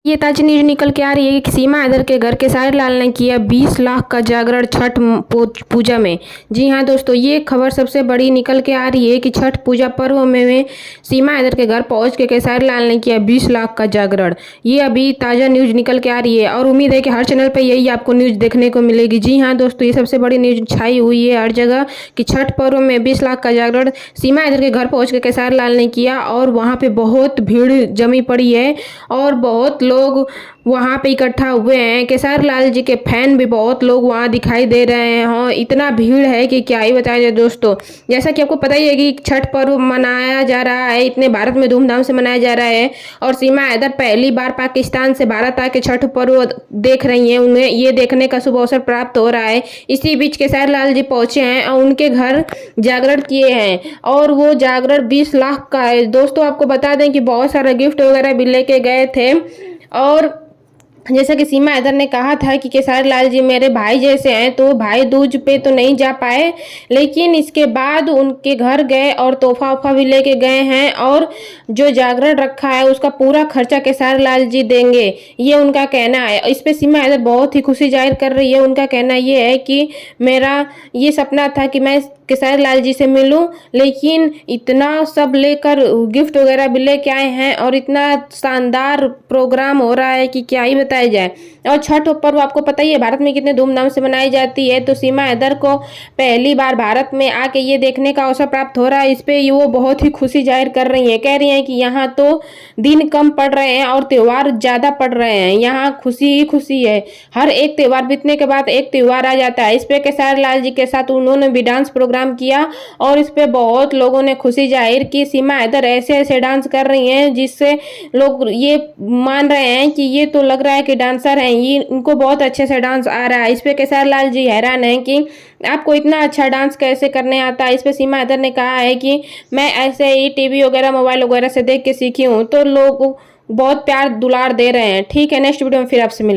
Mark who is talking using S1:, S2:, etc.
S1: ये ताज़ा न्यूज निकल के आ रही है कि सीमा हैदर के घर खेसारी लाल ने किया 20 लाख का जागरण छठ पूजा में। जी हाँ दोस्तों, ये खबर सबसे बड़ी निकल के आ रही है कि छठ पूजा पर्व में सीमा हैदर के घर पहुंच के खेसारी लाल ने किया 20 लाख का जागरण। ये अभी ताज़ा न्यूज निकल के आ रही है और उम्मीद है कि हर चैनल पर यही आपको न्यूज देखने को मिलेगी। जी हाँ दोस्तों, ये सबसे बड़ी न्यूज छाई हुई है हर जगह कि छठ पर्व में 20 लाख का जागरण सीमा हैदर के घर पहुँच के खेसारी लाल ने किया और वहाँ पे बहुत भीड़ जमी पड़ी है और बहुत लोग वहाँ पे इकट्ठा हुए हैं। खेसारी लाल जी के फैन भी बहुत लोग वहाँ दिखाई दे रहे हैं। हाँ, इतना भीड़ है कि क्या ही बताया जाए दोस्तों। जैसा कि आपको पता ही है कि छठ पर्व मनाया जा रहा है, इतने भारत में धूमधाम से मनाया जा रहा है और सीमा हैदर पहली बार पाकिस्तान से भारत आके छठ पर्व देख रही हैं। उन्हें ये देखने का शुभ अवसर प्राप्त हो रहा है। इसी बीच खेसारी लाल जी पहुंचे हैं और उनके घर जागरण किए हैं और वो जागरण 20 लाख का है। दोस्तों आपको बता दें कि बहुत सारा गिफ्ट वगैरह भी लेके गए थे और जैसा कि सीमा हैदर ने कहा था कि खेसारी लाल जी मेरे भाई जैसे हैं, तो भाई दूज पे तो नहीं जा पाए, लेकिन इसके बाद उनके घर गए और तोहफा वोफा भी लेके गए हैं और जो जागरण रखा है उसका पूरा खर्चा खेसारी लाल जी देंगे, ये उनका कहना है। इस पे सीमा हैदर बहुत ही खुशी जाहिर कर रही है। उनका कहना ये है कि मेरा ये सपना था कि मैं खेसारी लाल जी से मिलूं, लेकिन इतना सब लेकर गिफ्ट वगैरह भी लेके आए हैं और इतना शानदार प्रोग्राम हो रहा है कि क्या ही बताया जाए। और छठ पर्व आपको पता ही है भारत में कितने धूमधाम से मनाई जाती है, तो सीमा हैदर को पहली बार भारत में आके ये देखने का अवसर प्राप्त हो रहा है। इस पे वो बहुत ही खुशी जाहिर कर रही है। कह रही हैं कि यहाँ तो दिन कम पड़ रहे हैं और त्योहार ज़्यादा पड़ रहे हैं, यहाँ खुशी ही खुशी है। हर एक त्योहार बीतने के बाद एक त्योहार आ जाता है। इस पे खेसारी लाल जी के साथ उन्होंने भी डांस प्रोग्राम किया और इस पे बहुत लोगों ने खुशी जाहिर की। सीमा हैदर ऐसे ऐसे डांस कर रही हैं जिससे लोग ये मान रहे हैं कि ये तो लग रहा है कि डांसर हैं, ये इनको बहुत अच्छे से डांस आ रहा है। इस पे खेसारी लाल जी हैरान हैं कि आपको इतना अच्छा डांस कैसे करने आता है। इस पे सीमा हैदर ने कहा है कि मैं ऐसे ही टीवी वगैरह मोबाइल वगैरह से देख के सीखी हूँ, तो लोग बहुत प्यार दुलार दे रहे हैं। ठीक है, नेक्स्ट वीडियो में फिर आपसे मिलेंगे।